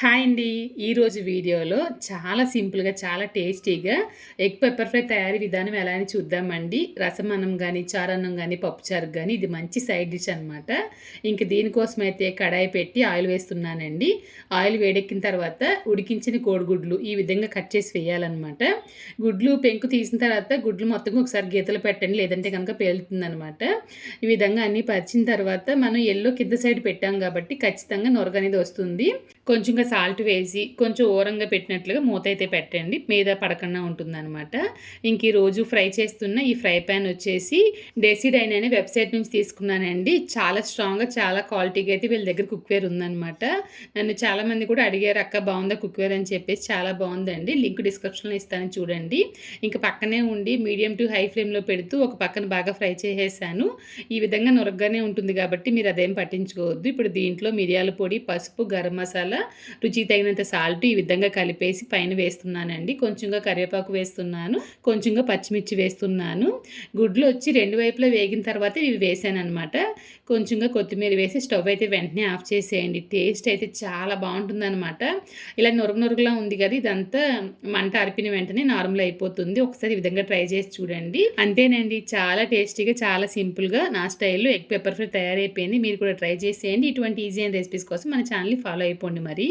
Hi అండి. ఈరోజు వీడియోలో చాలా సింపుల్‌గా, చాలా టేస్టీగా ఎగ్ పెప్పర్ ఫ్రై తయారీ విధానం ఎలా అని చూద్దామండి. రసమన్నం గానీ, చారన్నం గానీ, పప్పుచారుకు గానీ ఇది మంచి సైడ్ డిష్ అనమాట. ఇంక దీనికోసమైతే కడాయి పెట్టి ఆయిల్ వేస్తున్నానండి. ఆయిల్ వేడెక్కిన తర్వాత ఉడికించిన కోడిగుడ్లు ఈ విధంగా కట్ చేసి వేయాలనమాట. గుడ్లు పెంకు తీసిన తర్వాత గుడ్లు మొత్తం ఒకసారి గీతలు పెట్టండి, లేదంటే కనుక పేలుతుందనమాట. ఈ విధంగా అన్నీ పరిచిన తర్వాత మనం ఎల్లో కింద సైడ్ పెట్టాం కాబట్టి ఖచ్చితంగా నొరగనేది వస్తుంది. కొంచెంగా సాల్ట్ వేసి కొంచెం ఓరంగా పెట్టినట్లుగా మూత అయితే పెట్టండి, మీద పడకుండా ఉంటుందన్నమాట. ఇంక ఈరోజు ఫ్రై చేస్తున్న ఈ ఫ్రై ప్యాన్ వచ్చేసి డెసిడైన్ అనే వెబ్సైట్ నుంచి తీసుకున్నానండి. చాలా స్ట్రాంగ్గా, చాలా క్వాలిటీగా అయితే వీళ్ళ దగ్గర కుక్వేర్ ఉందన్నమాట. నన్ను చాలామంది కూడా అడిగారు, అక్క బాగుందా కుక్వేర్ అని చెప్పేసి. చాలా బాగుందండి, లింక్ డిస్క్రిప్షన్లో ఇస్తాను చూడండి. ఇంక పక్కనే ఉండి మీడియం టు హై ఫ్లేమ్లో పెడుతూ ఒక పక్కన బాగా ఫ్రై చేసేసాను. ఈ విధంగా నొరగ్గానే ఉంటుంది కాబట్టి మీరు అదేం పట్టించుకోవద్దు. ఇప్పుడు దీంట్లో మిరియాల పొడి, పసుపు, గరం మసాలా, రుచికి తగినంత సాల్ట్ ఈ విధంగా కలిపేసి పైన వేస్తున్నానండి. కొంచెంగా కరివేపాకు వేస్తున్నాను, కొంచెంగా పచ్చిమిర్చి వేస్తున్నాను. గుడ్లు వచ్చి రెండు వైపులా వేగిన తర్వాత ఇవి వేసానమాట. కొంచెంగా కొత్తిమీర వేసి స్టవ్ అయితే వెంటనే ఆఫ్ చేసేయండి. టేస్ట్ అయితే చాలా బాగుంటుందన్నమాట. ఇలా నొరుగులా ఉంది కదా, ఇదంతా మంట ఆర్పిన వెంటనే నార్మల్ అయిపోతుంది. ఒకసారి ఈ విధంగా ట్రై చేసి చూడండి. అంతేనండి, చాలా టేస్టీగా, చాలా సింపుల్గా నా స్టైల్లో ఎగ్ పెప్పర్ ఫ్రై తయారైపోయింది. మీరు కూడా ట్రై చేసేయండి. ఇటువంటి ఈజీ అయిన రెసిపీస్ కోసం మన ఛానల్ని ఫాలో అయిపోండి మరి.